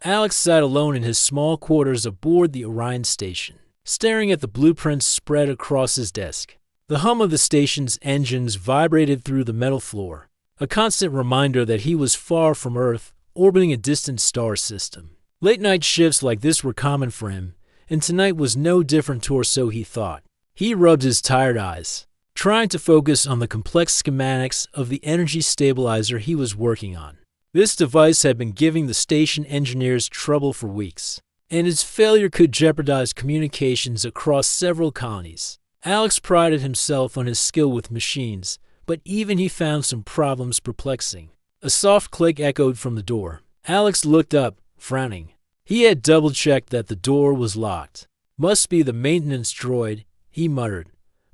Alex sat alone in his small quarters aboard the Orion station, staring at the blueprints spread across his desk. The hum of the station's engines vibrated through the metal floor, a constant reminder that he was far from Earth, orbiting a distant star system. Late-night shifts like this were common for him, and tonight was no different, or so he thought. He rubbed his tired eyes, trying to focus on the complex schematics of the energy stabilizer he was working on. This device had been giving the station engineers trouble for weeks, and its failure could jeopardize communications across several colonies. Alex prided himself on his skill with machines, but even he found some problems perplexing. A soft click echoed from the door. Alex looked up, frowning. He had double-checked that the door was locked. Must be the maintenance droid, he muttered.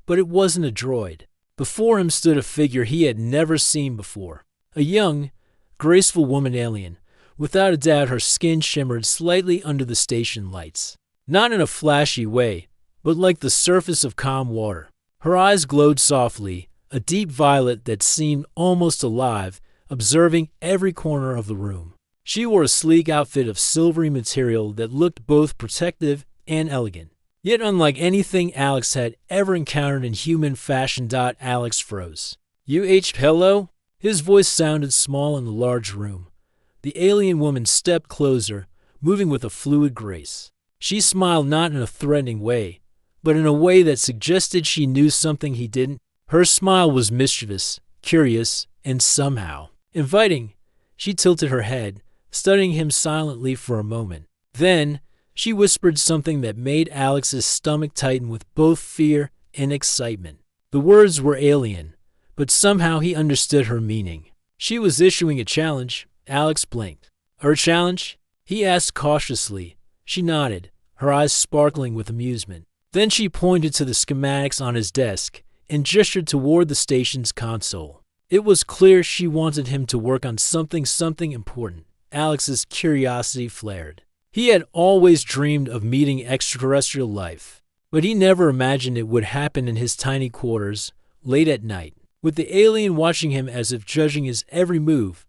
But it wasn't a droid. Before him stood a figure he had never seen before. A young, graceful woman alien. Without a doubt, her skin shimmered slightly under the station lights. Not in a flashy way, but like the surface of calm water. Her eyes glowed softly, a deep violet that seemed almost alive, observing every corner of the room. She wore a sleek outfit of silvery material that looked both protective and elegant. Yet unlike anything Alex had ever encountered in human fashion. Alex froze. Hello? His voice sounded small in the large room. The alien woman stepped closer, moving with a fluid grace. She smiled not in a threatening way, but in a way that suggested she knew something he didn't. Her smile was mischievous, curious, and somehow inviting. She tilted her head, studying him silently for a moment. Then, she whispered something that made Alex's stomach tighten with both fear and excitement. The words were alien, but somehow he understood her meaning. She was issuing a challenge. Alex blinked. Her challenge? He asked cautiously. She nodded, her eyes sparkling with amusement. Then she pointed to the schematics on his desk and gestured toward the station's console. It was clear she wanted him to work on something important. Alex's curiosity flared. He had always dreamed of meeting extraterrestrial life, but he never imagined it would happen in his tiny quarters, late at night, with the alien watching him as if judging his every move.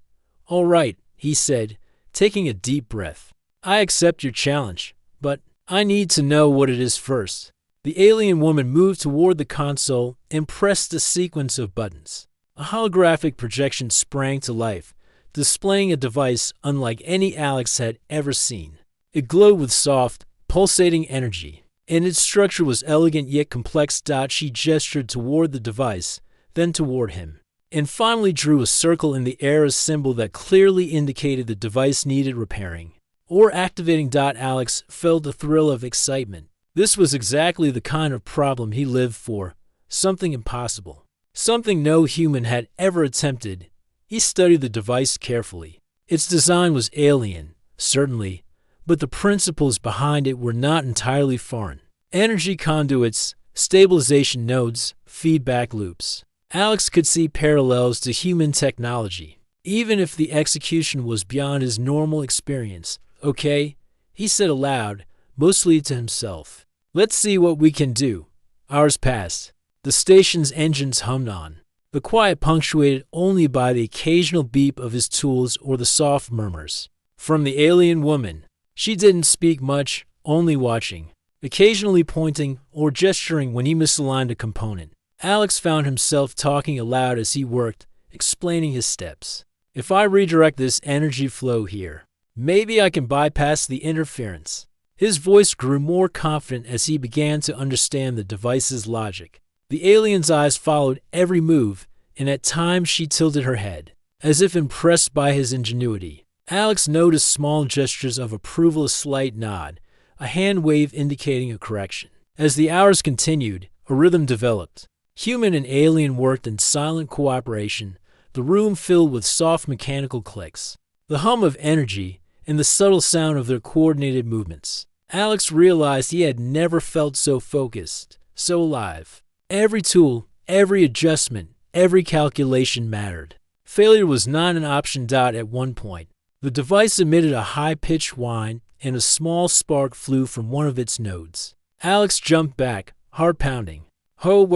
All right, he said, taking a deep breath. I accept your challenge, but I need to know what it is first. The alien woman moved toward the console and pressed a sequence of buttons. A holographic projection sprang to life, displaying a device unlike any Alex had ever seen. It glowed with soft, pulsating energy, and its structure was elegant yet complex. She gestured toward the device, then toward him, and finally drew a circle in the air, a symbol that clearly indicated the device needed repairing or activating. Alex felt a thrill of excitement. This was exactly the kind of problem he lived for, something impossible, something no human had ever attempted. He studied the device carefully. Its design was alien, certainly, but the principles behind it were not entirely foreign. Energy conduits, stabilization nodes, feedback loops. Alex could see parallels to human technology, even if the execution was beyond his normal experience. Okay, he said aloud, mostly to himself. Let's see what we can do. Hours passed. The station's engines hummed on, the quiet punctuated only by the occasional beep of his tools or the soft murmurs from the alien woman. She didn't speak much, only watching, occasionally pointing or gesturing when he misaligned a component. Alex found himself talking aloud as he worked, explaining his steps. If I redirect this energy flow here, maybe I can bypass the interference. His voice grew more confident as he began to understand the device's logic. The alien's eyes followed every move, and at times she tilted her head, as if impressed by his ingenuity. Alex noticed small gestures of approval, a slight nod, a hand wave indicating a correction. As the hours continued, a rhythm developed. Human and alien worked in silent cooperation, the room filled with soft mechanical clicks, the hum of energy, and the subtle sound of their coordinated movements. Alex realized he had never felt so focused, so alive. Every tool, every adjustment, every calculation mattered. Failure was not an option. At one point, the device emitted a high-pitched whine, and a small spark flew from one of its nodes. Alex jumped back, heart pounding. Oh,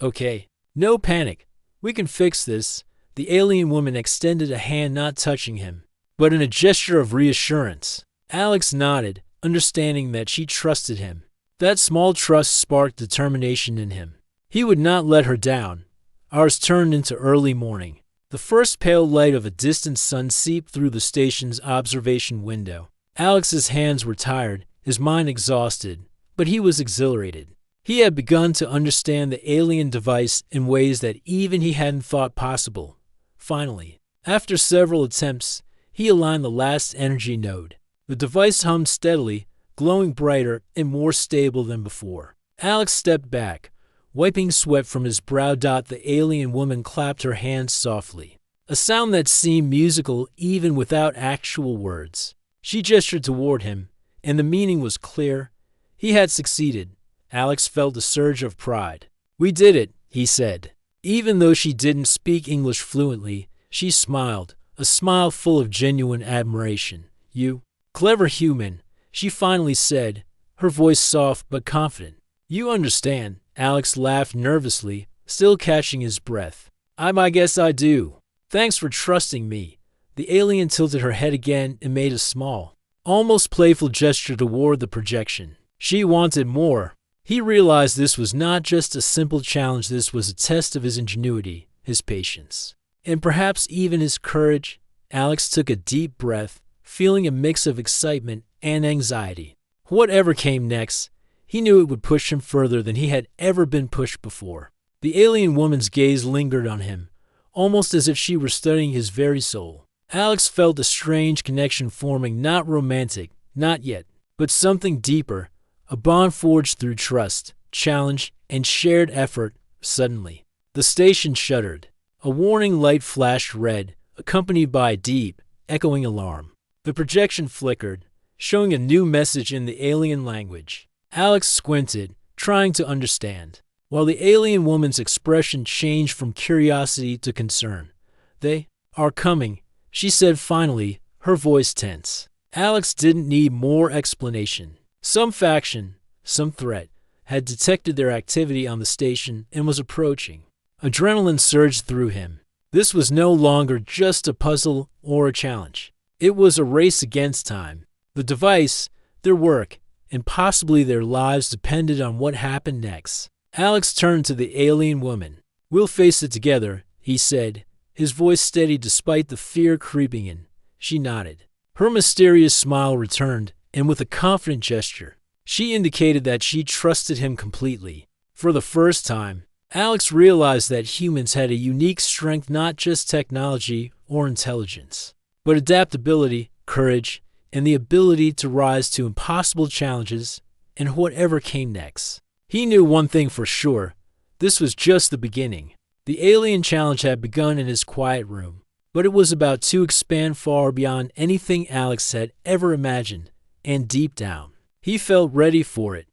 okay. No panic. We can fix this. The alien woman extended a hand, not touching him, but in a gesture of reassurance. Alex nodded, understanding that she trusted him. That small trust sparked determination in him. He would not let her down. Hours turned into early morning. The first pale light of a distant sun seeped through the station's observation window. Alex's hands were tired, his mind exhausted, but he was exhilarated. He had begun to understand the alien device in ways that even he hadn't thought possible. Finally, after several attempts, he aligned the last energy node. The device hummed steadily, glowing brighter and more stable than before. Alex stepped back, wiping sweat from his brow. The alien woman clapped her hands softly, a sound that seemed musical even without actual words. She gestured toward him, and the meaning was clear. He had succeeded. Alex felt a surge of pride. "We did it," he said. Even though she didn't speak English fluently, she smiled, a smile full of genuine admiration. "You clever human," she finally said, her voice soft but confident. "You understand." Alex laughed nervously, still catching his breath. I guess I do. Thanks for trusting me." The alien tilted her head again and made a small, almost playful gesture toward the projection. She wanted more. He realized this was not just a simple challenge, this was a test of his ingenuity, his patience, and perhaps even his courage. Alex took a deep breath, feeling a mix of excitement and anxiety. Whatever came next, he knew it would push him further than he had ever been pushed before. The alien woman's gaze lingered on him, almost as if she were studying his very soul. Alex felt a strange connection forming, not romantic, not yet, but something deeper, a bond forged through trust, challenge, and shared effort. Suddenly, the station shuddered. A warning light flashed red, accompanied by a deep, echoing alarm. The projection flickered, showing a new message in the alien language. Alex squinted, trying to understand, while the alien woman's expression changed from curiosity to concern. "They are coming," she said finally, her voice tense. Alex didn't need more explanation. Some faction, some threat, had detected their activity on the station and was approaching. Adrenaline surged through him. This was no longer just a puzzle or a challenge. It was a race against time. The device, their work, and possibly their lives depended on what happened next. Alex turned to the alien woman. "We'll face it together," he said, his voice steady despite the fear creeping in. She nodded. Her mysterious smile returned, and with a confident gesture, she indicated that she trusted him completely. For the first time, Alex realized that humans had a unique strength, not just technology or intelligence, but adaptability, courage, and the ability to rise to impossible challenges and whatever came next. He knew one thing for sure: this was just the beginning. The alien challenge had begun in his quiet room, but it was about to expand far beyond anything Alex had ever imagined, and deep down, he felt ready for it.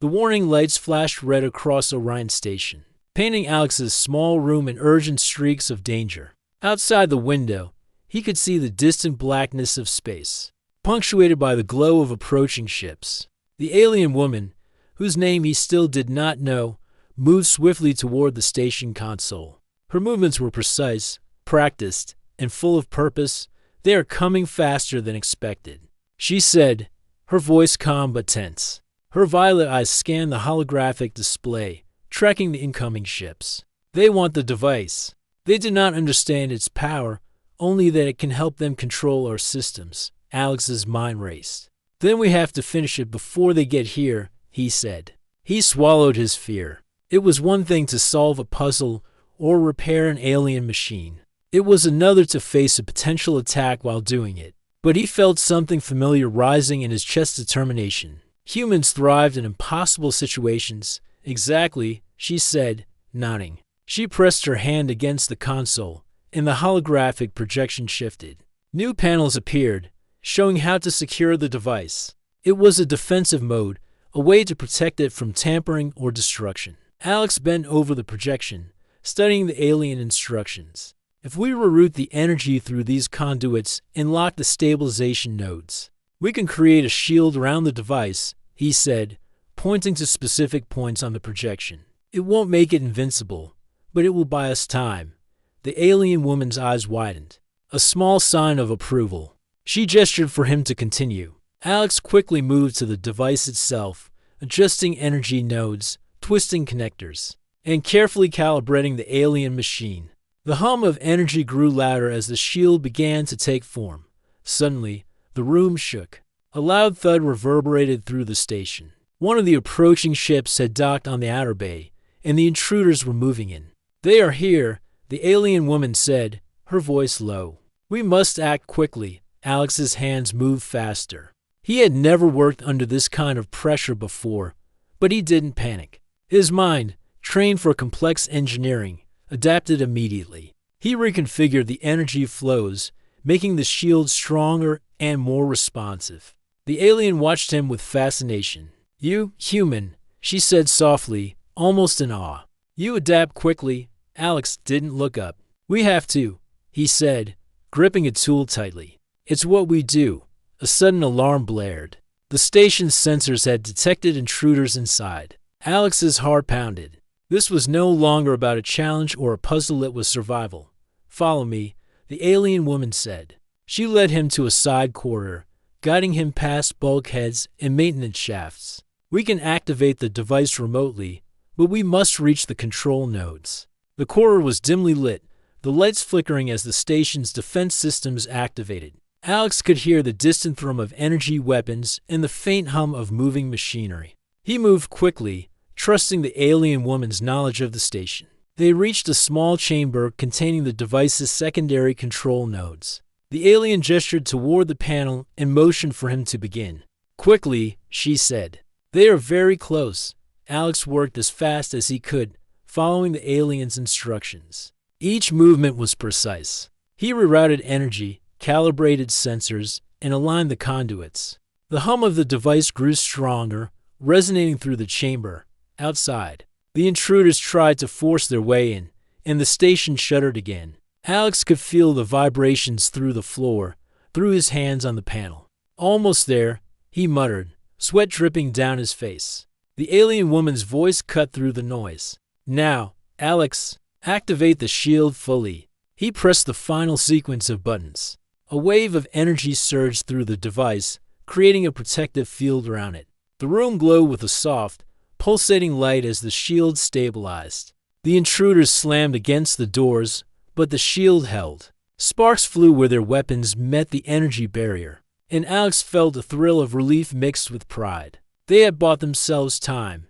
The warning lights flashed red across Orion Station, painting Alex's small room in urgent streaks of danger. Outside the window, he could see the distant blackness of space, punctuated by the glow of approaching ships. The alien woman, whose name he still did not know, moved swiftly toward the station console. Her movements were precise, practiced, and full of purpose. "They are coming faster than expected," she said, her voice calm but tense. Her violet eyes scanned the holographic display, tracking the incoming ships. "They want the device. They do not understand its power, only that it can help them control our systems." Alex's mind raced. "Then we have to finish it before they get here," he said. He swallowed his fear. It was one thing to solve a puzzle or repair an alien machine. It was another to face a potential attack while doing it. But he felt something familiar rising in his chest: determination. Humans thrived in impossible situations. "Exactly," she said, nodding. She pressed her hand against the console, and the holographic projection shifted. New panels appeared, showing how to secure the device. It was a defensive mode, a way to protect it from tampering or destruction. Alex bent over the projection, studying the alien instructions. "If we reroute the energy through these conduits and lock the stabilization nodes, we can create a shield around the device," he said, pointing to specific points on the projection. "It won't make it invincible, but it will buy us time." The alien woman's eyes widened, a small sign of approval. She gestured for him to continue. Alex quickly moved to the device itself, adjusting energy nodes, twisting connectors, and carefully calibrating the alien machine. The hum of energy grew louder as the shield began to take form. Suddenly, the room shook. A loud thud reverberated through the station. One of the approaching ships had docked on the outer bay, and the intruders were moving in. "They are here," the alien woman said, her voice low. "We must act quickly." Alex's hands moved faster. He had never worked under this kind of pressure before, but he didn't panic. His mind, trained for complex engineering, adapted immediately. He reconfigured the energy flows, making the shield stronger and more responsive. The alien watched him with fascination. "You, human," she said softly, almost in awe. "You adapt quickly." Alex didn't look up. "We have to," he said, gripping a tool tightly. "It's what we do." A sudden alarm blared. The station's sensors had detected intruders inside. Alex's heart pounded. This was no longer about a challenge or a puzzle, it was survival. "Follow me," the alien woman said. She led him to a side corridor, guiding him past bulkheads and maintenance shafts. "We can activate the device remotely, but we must reach the control nodes." The corridor was dimly lit, the lights flickering as the station's defense systems activated. Alex could hear the distant thrum of energy weapons and the faint hum of moving machinery. He moved quickly, trusting the alien woman's knowledge of the station. They reached a small chamber containing the device's secondary control nodes. The alien gestured toward the panel and motioned for him to begin. "Quickly," she said. "They are very close." Alex worked as fast as he could, following the alien's instructions. Each movement was precise. He rerouted energy, calibrated sensors, and aligned the conduits. The hum of the device grew stronger, resonating through the chamber. Outside, the intruders tried to force their way in, and the station shuddered again. Alex could feel the vibrations through the floor, through his hands on the panel. "Almost there," he muttered, sweat dripping down his face. The alien woman's voice cut through the noise. "Now, Alex, activate the shield fully." He pressed the final sequence of buttons. A wave of energy surged through the device, creating a protective field around it. The room glowed with a soft, pulsating light as the shield stabilized. The intruders slammed against the doors, but the shield held. Sparks flew where their weapons met the energy barrier, and Alex felt a thrill of relief mixed with pride. They had bought themselves time.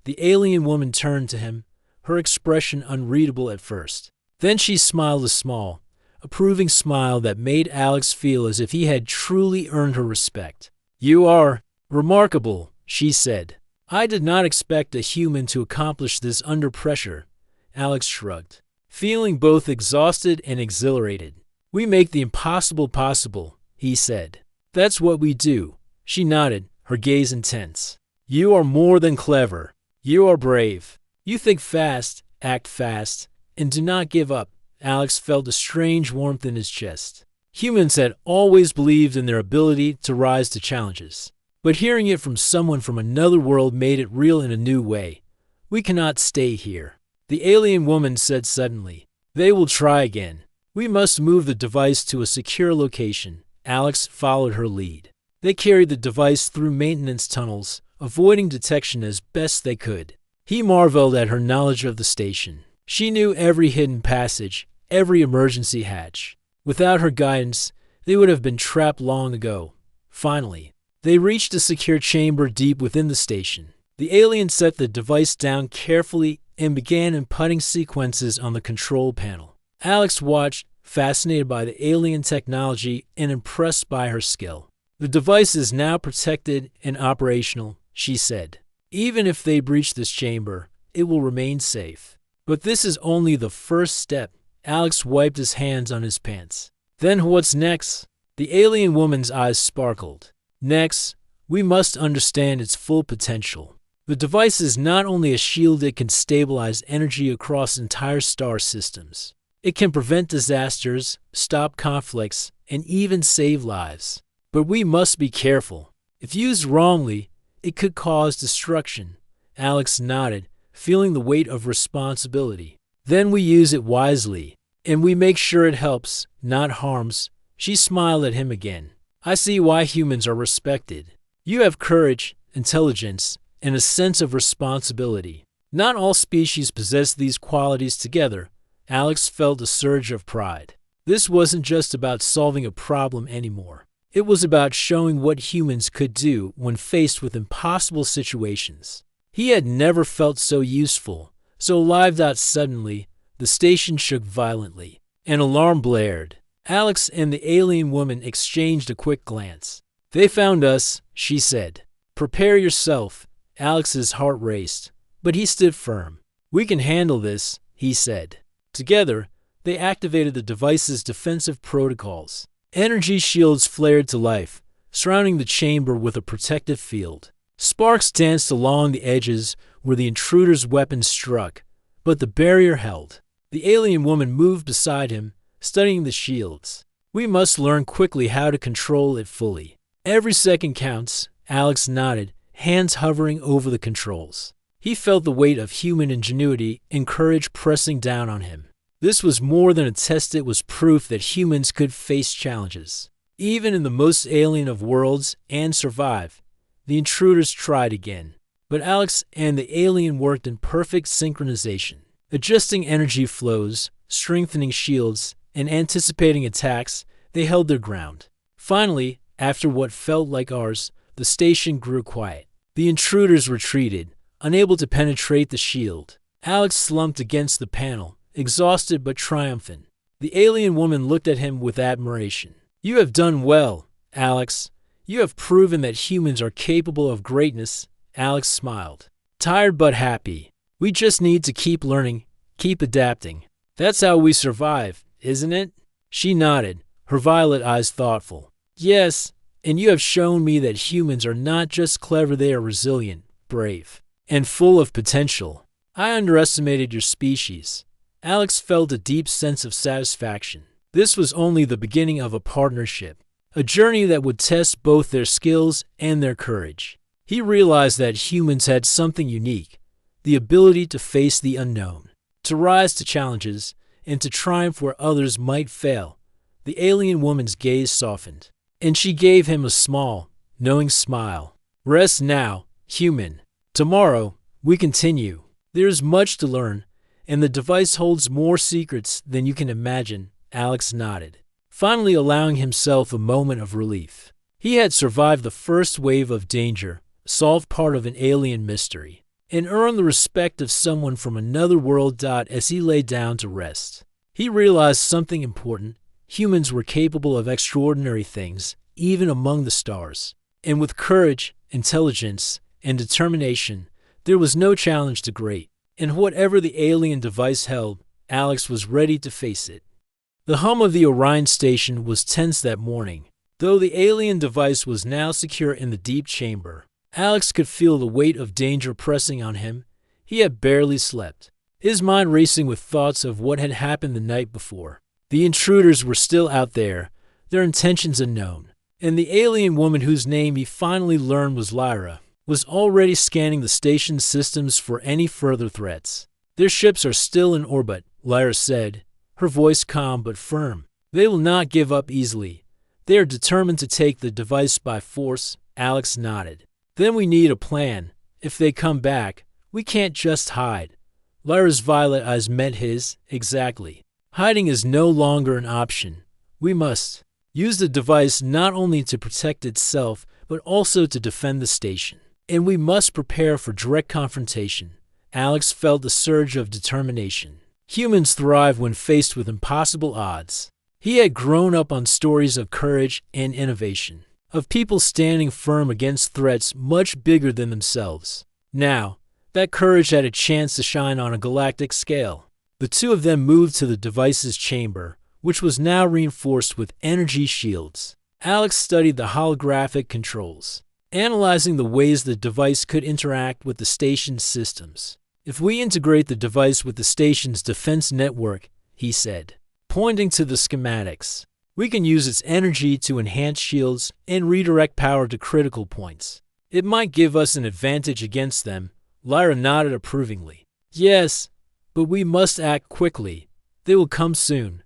The alien woman turned to him, her expression unreadable at first. Then she smiled a small, approving smile that made Alex feel as if he had truly earned her respect. "You are remarkable," she said. "I did not expect a human to accomplish this under pressure." Alex shrugged, feeling both exhausted and exhilarated. "We make the impossible possible," he said. "That's what we do." She nodded, her gaze intense. "You are more than clever. You are brave. You think fast, act fast, and do not give up." Alex felt a strange warmth in his chest. Humans had always believed in their ability to rise to challenges, but hearing it from someone from another world made it real in a new way. "We cannot stay here," the alien woman said suddenly. "They will try again. We must move the device to a secure location." Alex followed her lead. They carried the device through maintenance tunnels, avoiding detection as best they could. He marveled at her knowledge of the station. She knew every hidden passage, every emergency hatch. Without her guidance, they would have been trapped long ago. Finally, they reached a secure chamber deep within the station. The alien set the device down carefully and began inputting sequences on the control panel. Alex watched, fascinated by the alien technology and impressed by her skill. "The device is now protected and operational," she said. "Even if they breach this chamber, it will remain safe." "But this is only the first step." Alex wiped his hands on his pants. "Then what's next?" The alien woman's eyes sparkled. "Next, we must understand its full potential. The device is not only a shield, it can stabilize energy across entire star systems. It can prevent disasters, stop conflicts, and even save lives. But we must be careful. If used wrongly, it could cause destruction." Alex nodded, feeling the weight of responsibility. "Then we use it wisely, and we make sure it helps, not harms." She smiled at him again. I see why humans are respected. You have courage, intelligence, and a sense of responsibility. Not all species possess these qualities together. Alex felt a surge of pride. This wasn't just about solving a problem anymore. It was about showing what humans could do when faced with impossible situations. He had never felt so useful, so alive. Suddenly, the station shook violently. An alarm blared. Alex and the alien woman exchanged a quick glance. They found us, she said. Prepare yourself. Alex's heart raced, but he stood firm. We can handle this, he said. Together, they activated the device's defensive protocols. Energy shields flared to life, surrounding the chamber with a protective field. Sparks danced along the edges where the intruder's weapon struck, but the barrier held. The alien woman moved beside him, studying the shields. We must learn quickly how to control it fully. Every second counts, Alex nodded, hands hovering over the controls. He felt the weight of human ingenuity and courage pressing down on him. This was more than a test, it was proof that humans could face challenges. Even in the most alien of worlds and survive. The intruders tried again. But Alex and the alien worked in perfect synchronization, adjusting energy flows, strengthening shields, and anticipating attacks. They held their ground. Finally, after what felt like hours, the station grew quiet. The intruders retreated, unable to penetrate the shield. Alex slumped against the panel, exhausted but triumphant. The alien woman looked at him with admiration. You have done well, Alex. You have proven that humans are capable of greatness. Alex smiled. Tired but happy. We just need to keep learning, keep adapting. That's how we survive, isn't it? She nodded, her violet eyes thoughtful. Yes, and you have shown me that humans are not just clever, they are resilient, brave, and full of potential. I underestimated your species. Alex felt a deep sense of satisfaction. This was only the beginning of a partnership, a journey that would test both their skills and their courage. He realized that humans had something unique, the ability to face the unknown, to rise to challenges, and to triumph where others might fail. The alien woman's gaze softened, and she gave him a small, knowing smile. Rest now, human. Tomorrow, we continue. There is much to learn, and the device holds more secrets than you can imagine. Alex nodded, finally allowing himself a moment of relief. He had survived the first wave of danger, solved part of an alien mystery, and earned the respect of someone from another world. As he lay down to rest, he realized something important. Humans were capable of extraordinary things, even among the stars. And with courage, intelligence, and determination, there was no challenge too great. And whatever the alien device held, Alex was ready to face it. The hum of the Orion station was tense that morning. Though the alien device was now secure in the deep chamber, Alex could feel the weight of danger pressing on him. He had barely slept, his mind racing with thoughts of what had happened the night before. The intruders were still out there, their intentions unknown, and the alien woman whose name he finally learned was Lyra, was already scanning the station's systems for any further threats. Their ships are still in orbit, Lyra said, her voice calm but firm. They will not give up easily. They are determined to take the device by force. Alex nodded. Then we need a plan. If they come back, we can't just hide. Lyra's violet eyes met his. Exactly. Hiding is no longer an option. We must use the device not only to protect itself, but also to defend the station. And we must prepare for direct confrontation. Alex felt a surge of determination. Humans thrive when faced with impossible odds. He had grown up on stories of courage and innovation, of people standing firm against threats much bigger than themselves. Now, that courage had a chance to shine on a galactic scale. The two of them moved to the device's chamber, which was now reinforced with energy shields. Alex studied the holographic controls, analyzing the ways the device could interact with the station's systems. If we integrate the device with the station's defense network, he said, pointing to the schematics, we can use its energy to enhance shields and redirect power to critical points. It might give us an advantage against them. Lyra nodded approvingly. Yes, but we must act quickly. They will come soon.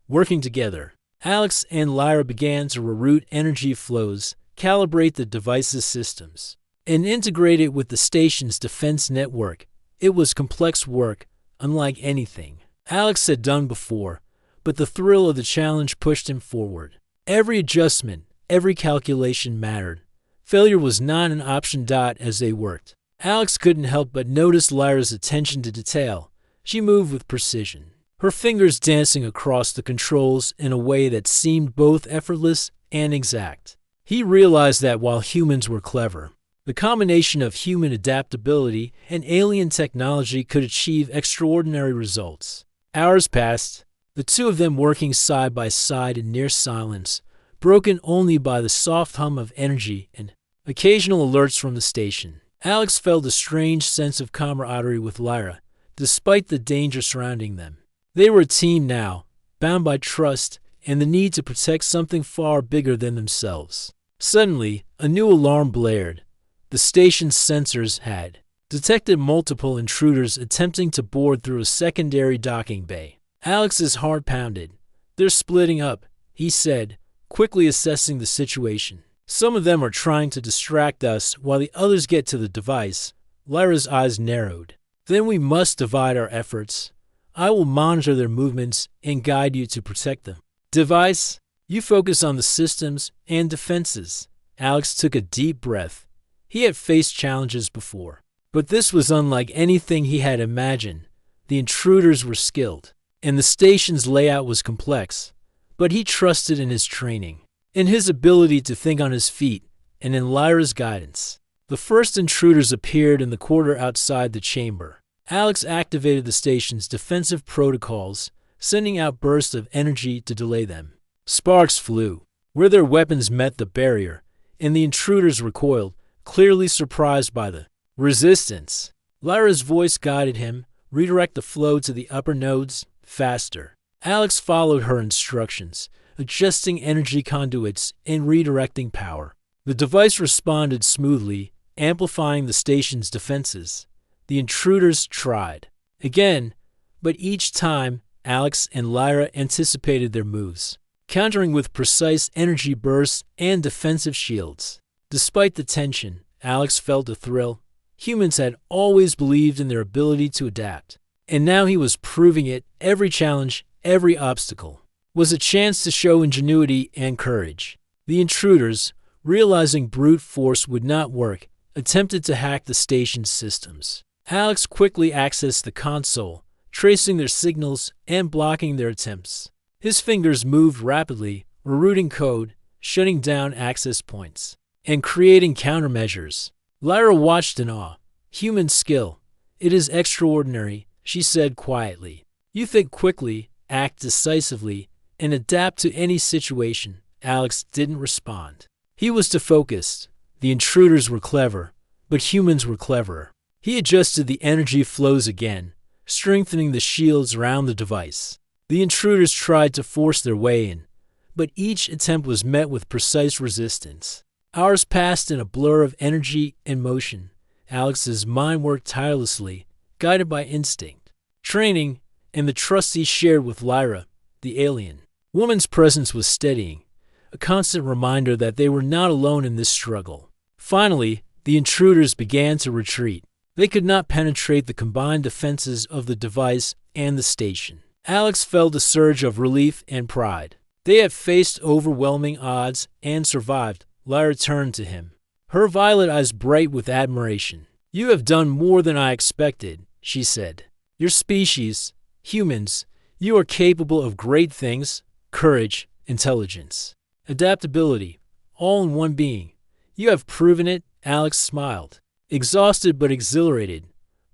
Working together, Alex and Lyra began to reroute energy flows, calibrate the device's systems, and integrate it with the station's defense network. It was complex work, unlike anything Alex had done before, but the thrill of the challenge pushed him forward. Every adjustment, every calculation mattered. Failure was not an option. As they worked, Alex couldn't help but notice Lyra's attention to detail. She moved with precision, her fingers dancing across the controls in a way that seemed both effortless and exact. He realized that while humans were clever, the combination of human adaptability and alien technology could achieve extraordinary results. Hours passed, the two of them working side by side in near silence, broken only by the soft hum of energy and occasional alerts from the station. Alex felt a strange sense of camaraderie with Lyra, despite the danger surrounding them. They were a team now, bound by trust and the need to protect something far bigger than themselves. Suddenly, a new alarm blared. The station's sensors had detected multiple intruders attempting to board through a secondary docking bay. Alex's heart pounded. "They're splitting up," he said, quickly assessing the situation. "Some of them are trying to distract us while the others get to the device." Lyra's eyes narrowed. "Then we must divide our efforts. I will monitor their movements and guide you to protect them. Device, you focus on the systems and defenses." Alex took a deep breath. He had faced challenges before, but this was unlike anything he had imagined. The intruders were skilled, and the station's layout was complex, but he trusted in his training, in his ability to think on his feet, and in Lyra's guidance. The first intruders appeared in the quarter outside the chamber. Alex activated the station's defensive protocols, sending out bursts of energy to delay them. Sparks flew where their weapons met the barrier, and the intruders recoiled, clearly surprised by the resistance. Lyra's voice guided him, "Redirect the flow to the upper nodes, faster." Alex followed her instructions, adjusting energy conduits and redirecting power. The device responded smoothly, amplifying the station's defenses. The intruders tried again, but each time Alex and Lyra anticipated their moves, countering with precise energy bursts and defensive shields. Despite the tension, Alex felt a thrill. Humans had always believed in their ability to adapt, and now he was proving it. Every challenge, every obstacle, was a chance to show ingenuity and courage. The intruders, realizing brute force would not work, attempted to hack the station's systems. Alex quickly accessed the console, tracing their signals and blocking their attempts. His fingers moved rapidly, rerouting code, shutting down access points, and creating countermeasures. Lyra watched in awe. "Human skill. It is extraordinary," she said quietly. "You think quickly, act decisively, and adapt to any situation." Alex didn't respond. He was too focused. The intruders were clever, but humans were cleverer. He adjusted the energy flows again, strengthening the shields around the device. The intruders tried to force their way in, but each attempt was met with precise resistance. Hours passed in a blur of energy and motion. Alex's mind worked tirelessly, guided by instinct, training, and the trust he shared with Lyra, the alien. Woman's presence was steadying, a constant reminder that they were not alone in this struggle. Finally, the intruders began to retreat. They could not penetrate the combined defenses of the device and the station. Alex felt a surge of relief and pride. They had faced overwhelming odds and survived. Lyra turned to him, her violet eyes bright with admiration. "You have done more than I expected," she said. "Your species, humans, you are capable of great things: courage, intelligence, adaptability, all in one being. You have proven it." Alex smiled, exhausted but exhilarated.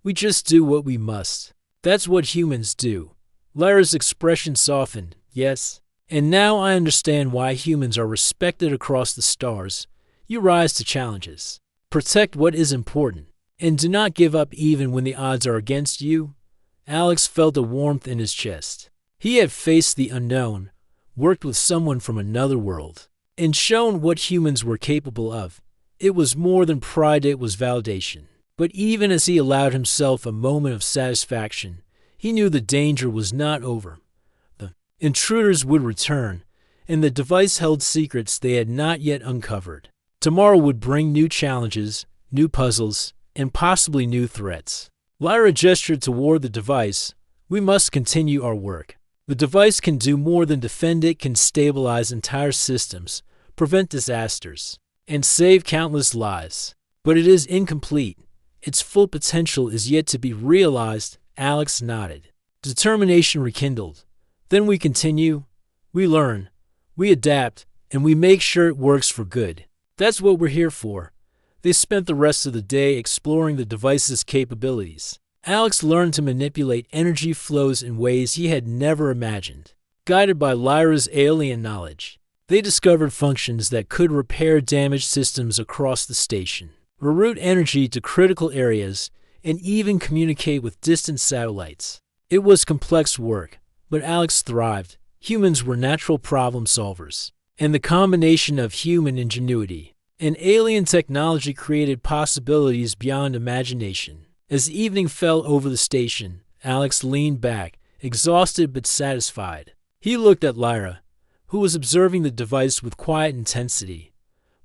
"We just do what we must. That's what humans do." Lyra's expression softened. "Yes, and now I understand why humans are respected across the stars. You rise to challenges, protect what is important, and do not give up even when the odds are against you." Alex felt a warmth in his chest. He had faced the unknown, worked with someone from another world, and shown what humans were capable of. It was more than pride, it was validation. But even as he allowed himself a moment of satisfaction, he knew the danger was not over. The intruders would return, and the device held secrets they had not yet uncovered. Tomorrow would bring new challenges, new puzzles, and possibly new threats. Lyra gestured toward the device. We must continue our work. The device can do more than defend. It can stabilize entire systems, prevent disasters, and save countless lives. But it is incomplete. Its full potential is yet to be realized. Alex nodded. Determination rekindled. Then we continue, we learn, we adapt, and we make sure it works for good. That's what we're here for. They spent the rest of the day exploring the device's capabilities. Alex learned to manipulate energy flows in ways he had never imagined. Guided by Lyra's alien knowledge, they discovered functions that could repair damaged systems across the station, reroute energy to critical areas, and even communicate with distant satellites. It was complex work, but Alex thrived. Humans were natural problem solvers, and the combination of human ingenuity and alien technology created possibilities beyond imagination. As evening fell over the station, Alex leaned back, exhausted but satisfied. He looked at Lyra, who was observing the device with quiet intensity.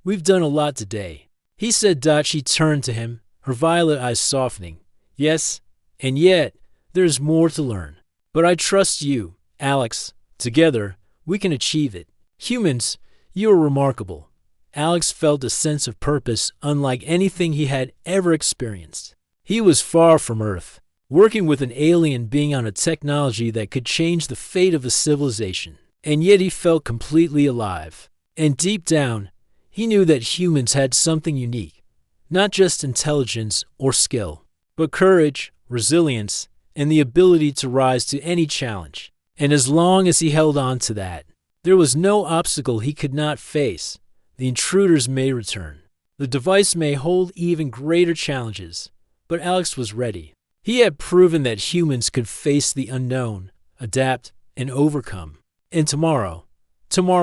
We've done a lot today, he said. She turned to him, her violet eyes softening. Yes, and yet, there's more to learn. But I trust you, Alex. Together, we can achieve it. Humans, you are remarkable. Alex felt a sense of purpose unlike anything he had ever experienced. He was far from Earth, working with an alien being on a technology that could change the fate of a civilization. And yet he felt completely alive. And deep down, he knew that humans had something unique. Not just intelligence or skill, but courage, resilience, and the ability to rise to any challenge. And as long as he held on to that, there was no obstacle he could not face. The intruders may return. The device may hold even greater challenges, but Alex was ready. He had proven that humans could face the unknown, adapt, and overcome. And tomorrow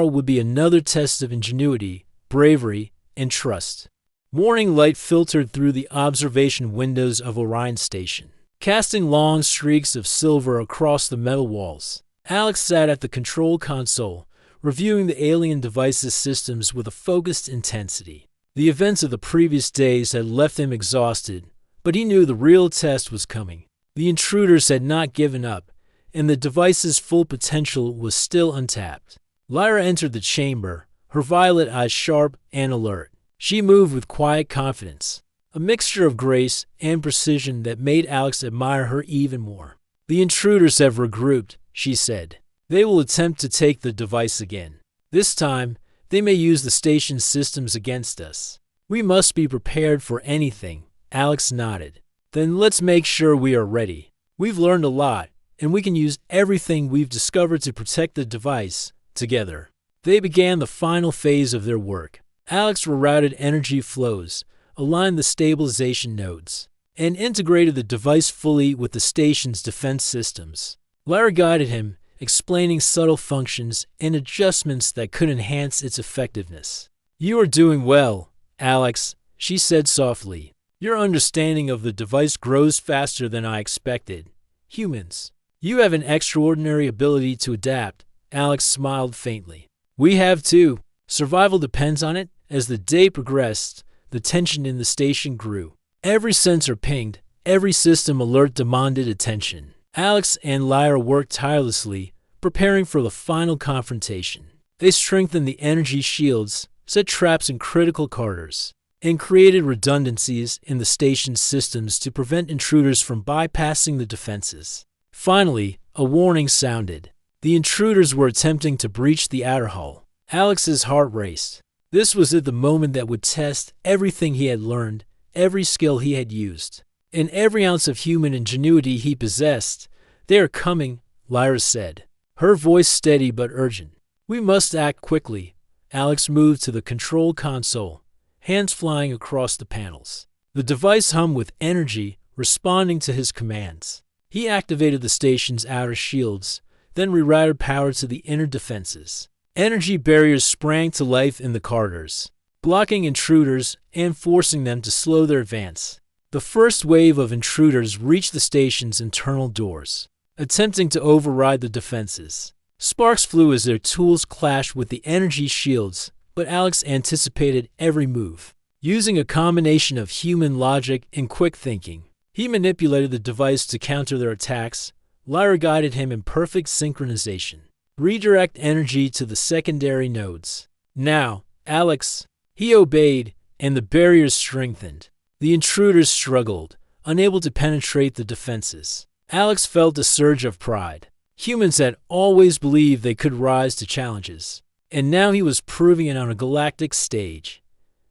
would be another test of ingenuity, bravery, and trust. Morning light filtered through the observation windows of Orion Station, casting long streaks of silver across the metal walls. Alex sat at the control console, reviewing the alien device's systems with a focused intensity. The events of the previous days had left him exhausted, but he knew the real test was coming. The intruders had not given up, and the device's full potential was still untapped. Lyra entered the chamber, her violet eyes sharp and alert. She moved with quiet confidence, a mixture of grace and precision that made Alex admire her even more. The intruders have regrouped, she said. They will attempt to take the device again. This time, they may use the station's systems against us. We must be prepared for anything. Alex nodded. Then let's make sure we are ready. We've learned a lot, and we can use everything we've discovered to protect the device together. They began the final phase of their work. Alex rerouted energy flows, aligned the stabilization nodes, and integrated the device fully with the station's defense systems. Lyra guided him, explaining subtle functions and adjustments that could enhance its effectiveness. You are doing well, Alex, she said softly. Your understanding of the device grows faster than I expected. Humans, you have an extraordinary ability to adapt. Alex smiled faintly. We have too. Survival depends on it. As the day progressed, the tension in the station grew. Every sensor pinged, every system alert demanded attention. Alex and Lyra worked tirelessly, preparing for the final confrontation. They strengthened the energy shields, set traps in critical corridors, and created redundancies in the station's systems to prevent intruders from bypassing the defenses. Finally, a warning sounded. The intruders were attempting to breach the outer hull. Alex's heart raced. This was at the moment that would test everything he had learned, every skill he had used, and every ounce of human ingenuity he possessed. They are coming, Lyra said, her voice steady but urgent. We must act quickly. Alex moved to the control console, hands flying across the panels. The device hummed with energy, responding to his commands. He activated the station's outer shields, then rerouted power to the inner defenses. Energy barriers sprang to life in the corridors, blocking intruders and forcing them to slow their advance. The first wave of intruders reached the station's internal doors, attempting to override the defenses. Sparks flew as their tools clashed with the energy shields, but Alex anticipated every move. Using a combination of human logic and quick thinking, he manipulated the device to counter their attacks. Lyra guided him in perfect synchronization. Redirect energy to the secondary nodes. Now, Alex. He obeyed, and the barriers strengthened. The intruders struggled, unable to penetrate the defenses. Alex felt a surge of pride. Humans had always believed they could rise to challenges, and now he was proving it on a galactic stage.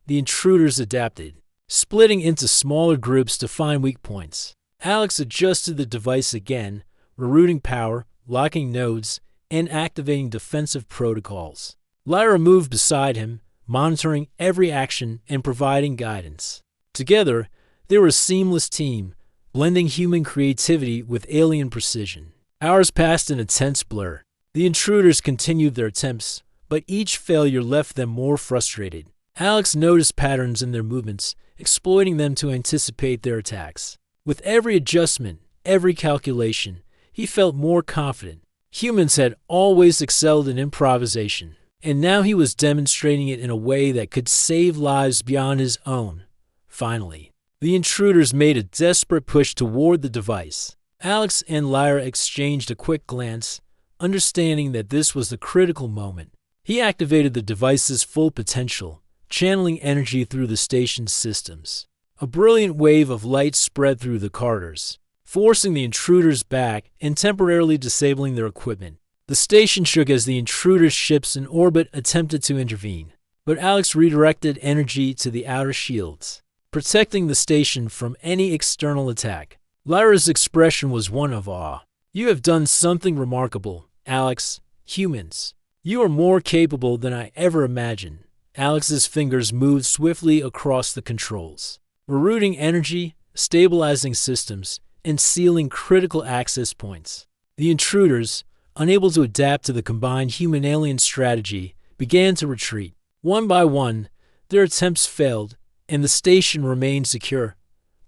The intruders adapted, splitting into smaller groups to find weak points. Alex adjusted the device again, rerouting power, locking nodes, and activating defensive protocols. Lyra moved beside him, monitoring every action and providing guidance. Together, they were a seamless team, blending human creativity with alien precision. Hours passed in a tense blur. The intruders continued their attempts, but each failure left them more frustrated. Alex noticed patterns in their movements, exploiting them to anticipate their attacks. With every adjustment, every calculation, he felt more confident. Humans had always excelled in improvisation, and now he was demonstrating it in a way that could save lives beyond his own. Finally, the intruders made a desperate push toward the device. Alex and Lyra exchanged a quick glance, understanding that this was the critical moment. He activated the device's full potential, channeling energy through the station's systems. A brilliant wave of light spread through the corridors, forcing the intruders back and temporarily disabling their equipment. The station shook as the intruders' ships in orbit attempted to intervene, but Alex redirected energy to the outer shields, protecting the station from any external attack. Lyra's expression was one of awe. "You have done something remarkable, Alex. Humans. You are more capable than I ever imagined." Alex's fingers moved swiftly across the controls, rerouting energy, stabilizing systems, and sealing critical access points. The intruders, unable to adapt to the combined human-alien strategy, began to retreat. One by one, their attempts failed, and the station remained secure.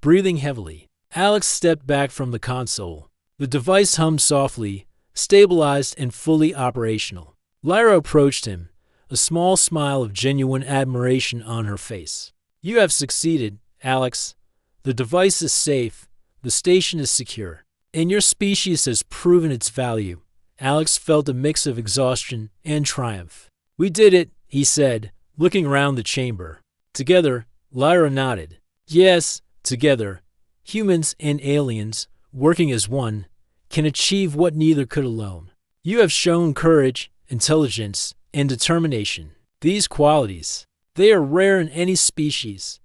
Breathing heavily, Alex stepped back from the console. The device hummed softly, stabilized and fully operational. Lyra approached him, a small smile of genuine admiration on her face. "You have succeeded, Alex. The device is safe, the station is secure, and your species has proven its value." Alex felt a mix of exhaustion and triumph. "We did it," he said, looking around the chamber. "Together," Lyra nodded. "Yes, together. Humans and aliens, working as one, can achieve what neither could alone. You have shown courage, intelligence, and determination. These qualities, they are rare in any species."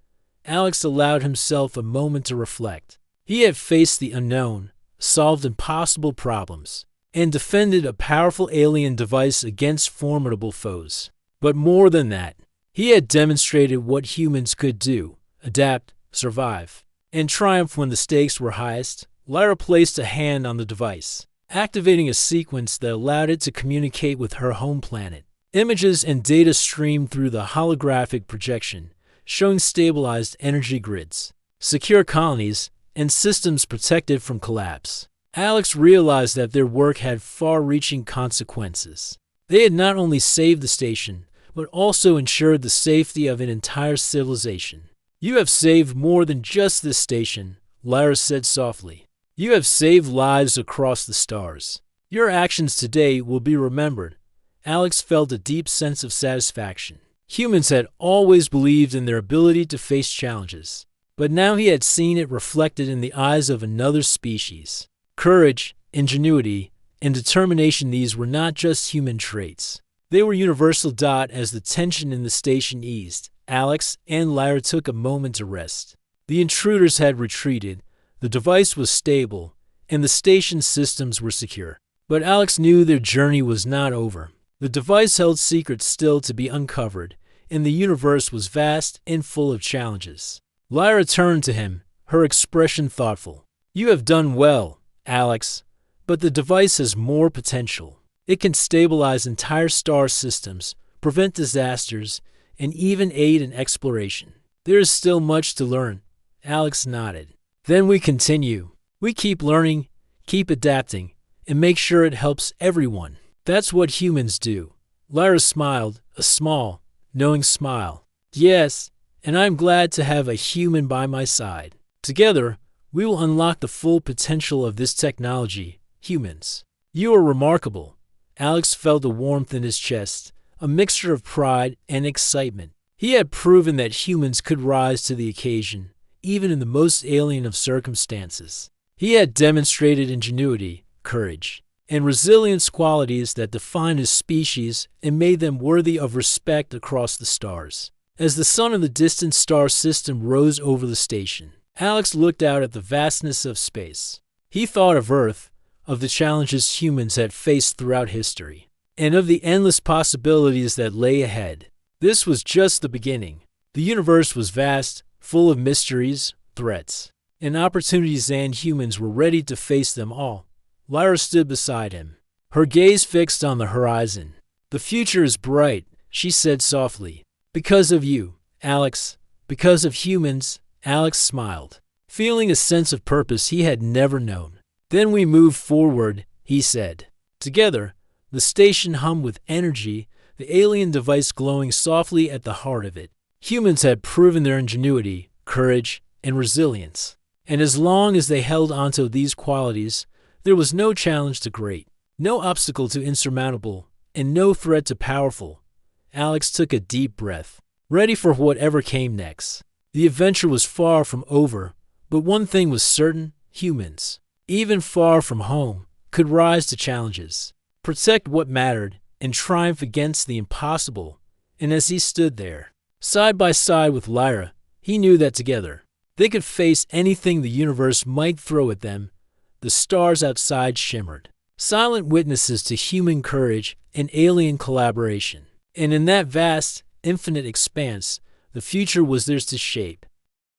Alex allowed himself a moment to reflect. He had faced the unknown, solved impossible problems, and defended a powerful alien device against formidable foes. But more than that, he had demonstrated what humans could do: adapt, survive, and triumph when the stakes were highest. Lyra placed a hand on the device, activating a sequence that allowed it to communicate with her home planet. Images and data streamed through the holographic projection, showing stabilized energy grids, secure colonies, and systems protected from collapse. Alex realized that their work had far-reaching consequences. They had not only saved the station, but also ensured the safety of an entire civilization. "You have saved more than just this station," Lyra said softly. "You have saved lives across the stars. Your actions today will be remembered." Alex felt a deep sense of satisfaction. Humans had always believed in their ability to face challenges, but now he had seen it reflected in the eyes of another species. Courage, ingenuity, and determination, these were not just human traits. They were universal. As the tension in the station eased, Alex and Lyra took a moment to rest. The intruders had retreated, the device was stable, and the station's systems were secure. But Alex knew their journey was not over. The device held secrets still to be uncovered, and the universe was vast and full of challenges. Lyra turned to him, her expression thoughtful. "You have done well, Alex, but the device has more potential. It can stabilize entire star systems, prevent disasters, and even aid in exploration. There is still much to learn." Alex nodded. "Then we continue. We keep learning, keep adapting, and make sure it helps everyone." That's what humans do. Lyra smiled, a small, knowing smile. Yes, and I'm glad to have a human by my side. Together, we will unlock the full potential of this technology, humans. You are remarkable. Alex felt a warmth in his chest, a mixture of pride and excitement. He had proven that humans could rise to the occasion, even in the most alien of circumstances. He had demonstrated ingenuity, courage, and resilience, qualities that defined his species and made them worthy of respect across the stars. As the sun of the distant star system rose over the station, Alex looked out at the vastness of space. He thought of Earth, of the challenges humans had faced throughout history, and of the endless possibilities that lay ahead. This was just the beginning. The universe was vast, full of mysteries, threats, and opportunities, and humans were ready to face them all. Lyra stood beside him, her gaze fixed on the horizon. The future is bright, she said softly. Because of you, Alex. Because of humans. Alex smiled, feeling a sense of purpose he had never known. Then we moved forward, he said. Together, the station hummed with energy, the alien device glowing softly at the heart of it. Humans had proven their ingenuity, courage, and resilience. And as long as they held onto these qualities, there was no challenge too great, no obstacle too insurmountable, and no threat too powerful. Alex took a deep breath, ready for whatever came next. The adventure was far from over, but one thing was certain: humans, even far from home, could rise to challenges, protect what mattered, and triumph against the impossible. And as he stood there, side by side with Lyra, he knew that together, they could face anything the universe might throw at them. The stars outside shimmered, silent witnesses to human courage and alien collaboration. And in that vast, infinite expanse, the future was theirs to shape.